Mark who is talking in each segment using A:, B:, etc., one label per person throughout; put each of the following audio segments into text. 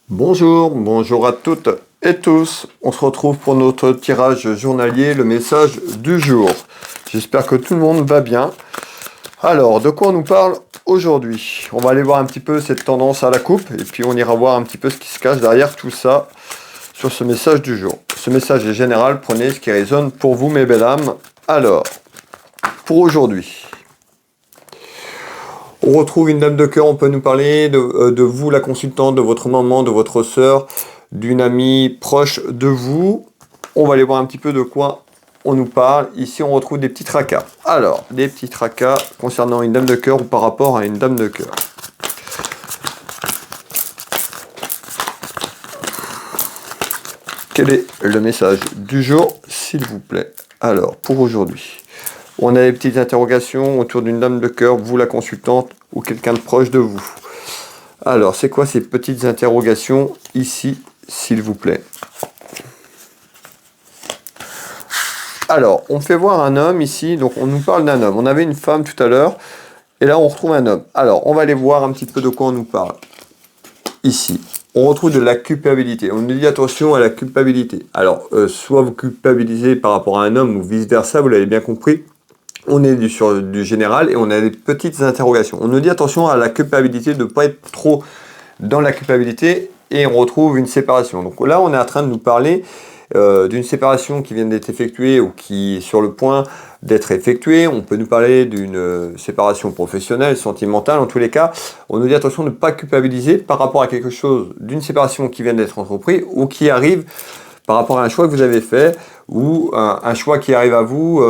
A: Bonjour à toutes et tous. On se retrouve pour notre tirage journalier, le message du jour. J'espère que tout le monde va bien. Alors, de quoi on nous parle aujourd'hui? On va aller voir un petit peu cette tendance à la coupe et puis on ira voir un petit peu ce qui se cache derrière tout ça sur ce message du jour. Ce message est général, prenez ce qui résonne pour vous mes belles âmes. Alors, pour aujourd'hui, on retrouve une dame de cœur, on peut nous parler de vous, la consultante, de votre maman, de votre sœur, d'une amie proche de vous. On va aller voir un petit peu de quoi on nous parle. Ici, on retrouve des petits tracas. Alors, des petits tracas concernant une dame de cœur ou par rapport à une dame de cœur. Quel est le message du jour, s'il vous plaît? Alors, pour aujourd'hui, on a des petites interrogations autour d'une dame de cœur, vous la consultante ou quelqu'un de proche de vous. Alors, c'est quoi ces petites interrogations ici, s'il vous plaît? Alors, on fait voir un homme ici, donc on nous parle d'un homme. On avait une femme tout à l'heure, et là on retrouve un homme. Alors, on va aller voir un petit peu de quoi on nous parle. Ici, on retrouve de la culpabilité. On nous dit attention à la culpabilité. Alors, soit vous culpabilisez par rapport à un homme ou vice-versa, vous l'avez bien compris. On est sur du général et on a des petites interrogations. On nous dit attention à la culpabilité, de ne pas être trop dans la culpabilité et on retrouve une séparation. Donc là, on est en train de nous parler d'une séparation qui vient d'être effectuée ou qui est sur le point d'être effectuée. On peut nous parler d'une séparation professionnelle, sentimentale. En tous les cas, on nous dit attention de ne pas culpabiliser par rapport à quelque chose, d'une séparation qui vient d'être entreprise ou qui arrive par rapport à un choix que vous avez fait ou un choix qui arrive à vous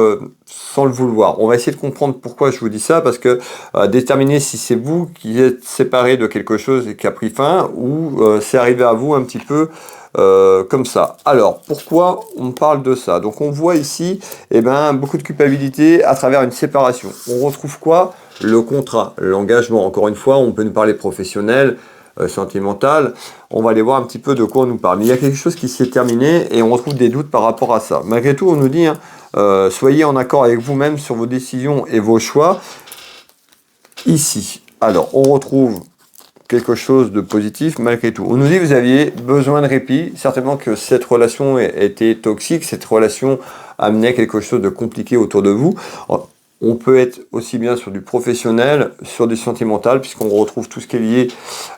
A: sans le vouloir. On va essayer de comprendre pourquoi je vous dis ça, parce que déterminer si c'est vous qui êtes séparé de quelque chose et qui a pris fin ou c'est arrivé à vous un petit peu comme ça. Alors, pourquoi on parle de ça? Donc, on voit ici beaucoup de culpabilité à travers une séparation. On retrouve quoi? Le contrat, l'engagement. Encore une fois, on peut nous parler professionnel, sentimental. On va aller voir un petit peu de quoi on nous parle. Mais il y a quelque chose qui s'est terminé et on retrouve des doutes par rapport à ça. Malgré tout, on nous dit, soyez en accord avec vous-même sur vos décisions et vos choix. Ici, alors, on retrouve quelque chose de positif malgré tout. On nous dit que vous aviez besoin de répit, certainement que cette relation était toxique, cette relation amenait quelque chose de compliqué autour de vous. On peut être aussi bien sur du professionnel, sur du sentimental, puisqu'on retrouve tout ce qui est lié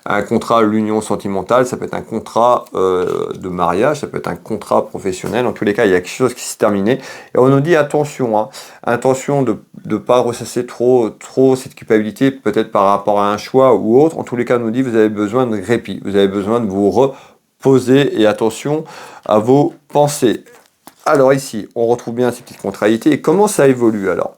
A: à un contrat, l'union sentimentale, ça peut être un contrat de mariage, ça peut être un contrat professionnel. En tous les cas, il y a quelque chose qui s'est terminé. Et on nous dit attention, attention de ne pas ressasser trop cette culpabilité, peut-être par rapport à un choix ou autre. En tous les cas, on nous dit vous avez besoin de répit, vous avez besoin de vous reposer et attention à vos pensées. Alors ici, on retrouve bien ces petites contrariétés. Et comment ça évolue alors?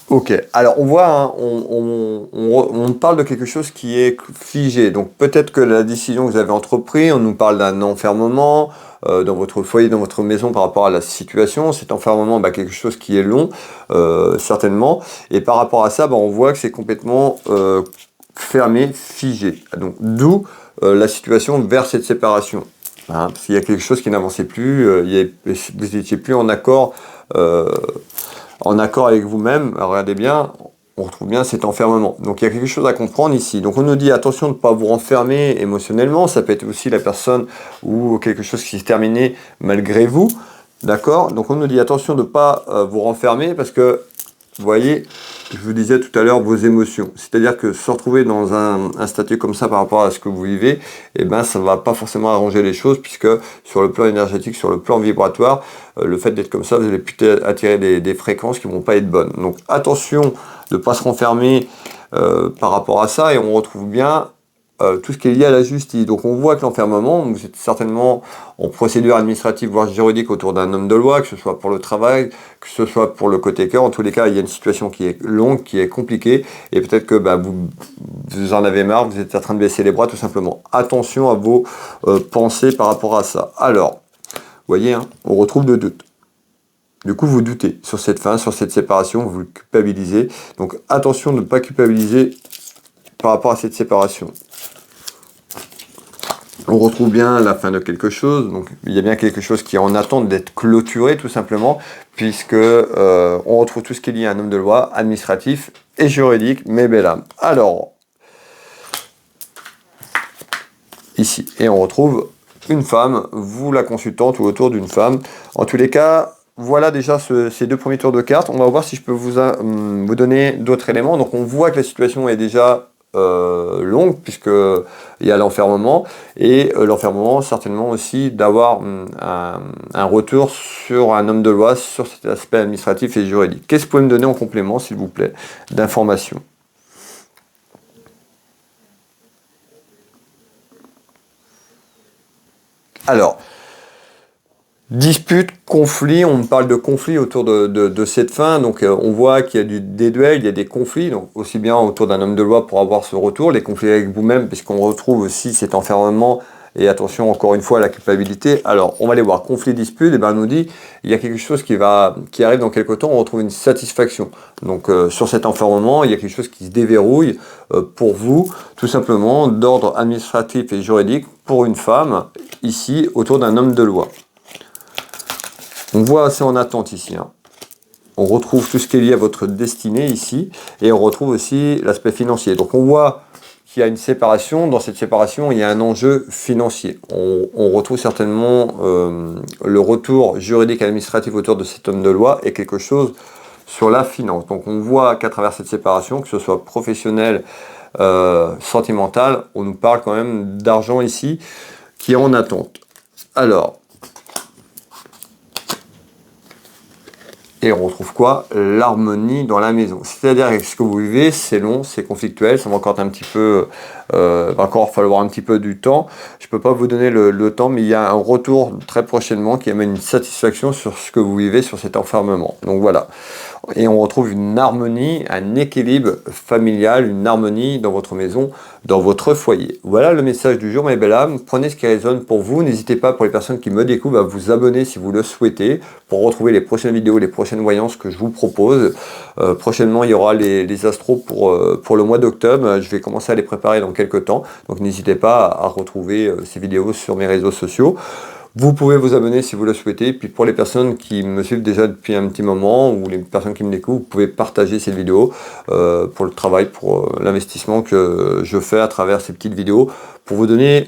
A: Ok, alors on voit, on parle de quelque chose qui est figé. Donc peut-être que la décision que vous avez entreprise, on nous parle d'un enfermement dans votre foyer, dans votre maison par rapport à la situation. Cet enfermement, quelque chose qui est long, certainement. Et par rapport à ça, on voit que c'est complètement fermé, figé. Donc d'où la situation vers cette séparation. Parce qu'il y a quelque chose qui n'avançait plus, vous n'étiez plus en accord avec vous-même. Regardez bien, on retrouve bien cet enfermement. Donc il y a quelque chose à comprendre ici. Donc on nous dit attention de ne pas vous renfermer émotionnellement. Ça peut être aussi la personne ou quelque chose qui s'est terminé malgré vous. D'accord? Donc on nous dit attention de ne pas vous renfermer parce que, vous voyez, je vous disais tout à l'heure, vos émotions. C'est-à-dire que se retrouver dans un statut comme ça par rapport à ce que vous vivez, ça ne va pas forcément arranger les choses puisque sur le plan énergétique, sur le plan vibratoire, le fait d'être comme ça, vous allez plutôt attirer des fréquences qui ne vont pas être bonnes. Donc attention de ne pas se renfermer par rapport à ça et on retrouve bien tout ce qui est lié à la justice. Donc on voit que l'enfermement, vous êtes certainement en procédure administrative voire juridique autour d'un homme de loi, que ce soit pour le travail, que ce soit pour le côté cœur. En tous les cas, il y a une situation qui est longue, qui est compliquée, et peut-être que vous en avez marre, vous êtes en train de baisser les bras tout simplement. Attention à vos pensées par rapport à ça. Alors, vous voyez, on retrouve le doute. Du coup, vous doutez sur cette fin, sur cette séparation, vous culpabilisez. Donc attention de ne pas culpabiliser par rapport à cette séparation. On retrouve bien la fin de quelque chose, donc il y a bien quelque chose qui est en attente d'être clôturé tout simplement, puisque on retrouve tout ce qui est lié à un homme de loi, administratif et juridique, mes belles âmes. Alors, ici, et on retrouve une femme, vous la consultante ou autour d'une femme. En tous les cas, voilà déjà ces deux premiers tours de cartes. On va voir si je peux vous donner d'autres éléments. Donc on voit que la situation est déjà longue, puisqu'il y a l'enfermement, et l'enfermement certainement aussi d'avoir un retour sur un homme de loi, sur cet aspect administratif et juridique. Qu'est-ce que vous pouvez me donner en complément, s'il vous plaît, d'informations? Alors, dispute, conflit, on parle de conflit autour de cette fin, donc on voit qu'il y a des duels, il y a des conflits, donc aussi bien autour d'un homme de loi pour avoir ce retour, les conflits avec vous-même, puisqu'on retrouve aussi cet enfermement, et attention encore une fois à la culpabilité. Alors on va aller voir, conflit, dispute, et bien on nous dit, il y a quelque chose qui arrive dans quelque temps, on retrouve une satisfaction. Donc sur cet enfermement, il y a quelque chose qui se déverrouille pour vous, tout simplement, d'ordre administratif et juridique, pour une femme, ici, autour d'un homme de loi. On voit assez en attente ici. Hein. On retrouve tout ce qui est lié à votre destinée ici. Et on retrouve aussi l'aspect financier. Donc on voit qu'il y a une séparation. Dans cette séparation, il y a un enjeu financier. On retrouve certainement le retour juridique et administratif autour de cet homme de loi et quelque chose sur la finance. Donc on voit qu'à travers cette séparation, que ce soit professionnel, sentimental, on nous parle quand même d'argent ici qui est en attente. Alors, et on retrouve quoi? L'harmonie dans la maison. C'est-à-dire que ce que vous vivez, c'est long, c'est conflictuel, ça va encore un petit peu, va encore falloir un petit peu du temps. Je ne peux pas vous donner le temps, mais il y a un retour très prochainement qui amène une satisfaction sur ce que vous vivez, sur cet enfermement. Donc voilà. Et on retrouve une harmonie, un équilibre familial, une harmonie dans votre maison, dans votre foyer. Voilà le message du jour, mes belles âmes. Prenez ce qui résonne pour vous. N'hésitez pas, pour les personnes qui me découvrent, à vous abonner si vous le souhaitez, pour retrouver les prochaines vidéos, les prochaines voyances que je vous propose. Prochainement, il y aura les astros pour le mois d'octobre. Je vais commencer à les préparer dans quelques temps. Donc n'hésitez pas à retrouver ces vidéos sur mes réseaux sociaux. Vous pouvez vous abonner si vous le souhaitez. Puis pour les personnes qui me suivent déjà depuis un petit moment, ou les personnes qui me découvrent, vous pouvez partager cette vidéo pour le travail, pour l'investissement que je fais à travers ces petites vidéos, pour vous donner,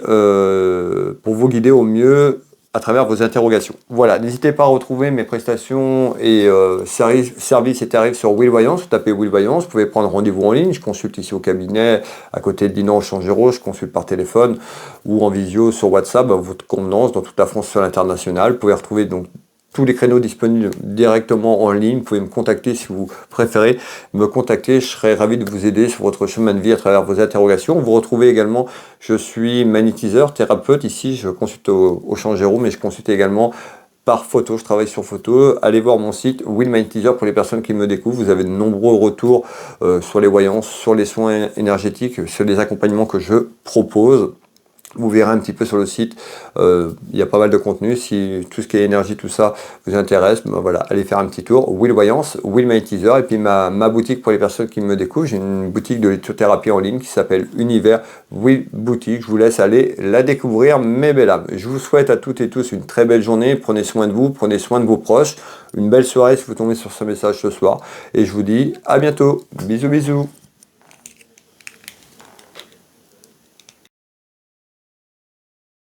A: pour vous guider au mieux à travers vos interrogations. Voilà, n'hésitez pas à retrouver mes prestations et services et tarifs sur Will Voyance. Vous tapez Will Voyance, vous pouvez prendre rendez-vous en ligne. Je consulte ici au cabinet, à côté de Dinan au Changero, je consulte par téléphone ou en visio sur WhatsApp, à votre convenance, dans toute la France, sur l'international. Vous pouvez retrouver donc tous les créneaux disponibles directement en ligne. Vous pouvez me contacter si vous préférez me contacter. Je serai ravi de vous aider sur votre chemin de vie à travers vos interrogations. Vous retrouvez également, je suis magnétiseur, thérapeute. Ici, je consulte au Changero, mais je consulte également par photo. Je travaille sur photo. Allez voir mon site Will Magnétiseur pour les personnes qui me découvrent. Vous avez de nombreux retours sur les voyances, sur les soins énergétiques, sur les accompagnements que je propose. Vous verrez un petit peu sur le site, il y a pas mal de contenu. Si tout ce qui est énergie, tout ça vous intéresse, ben voilà, allez faire un petit tour. Will Voyance, Will Magnétiseur, et puis ma boutique pour les personnes qui me découvrent. J'ai une boutique de lithothérapie en ligne qui s'appelle Univers Will Boutique. Je vous laisse aller la découvrir, mes belles âmes. Je vous souhaite à toutes et tous une très belle journée. Prenez soin de vous, prenez soin de vos proches. Une belle soirée si vous tombez sur ce message ce soir. Et je vous dis à bientôt. Bisous, bisous.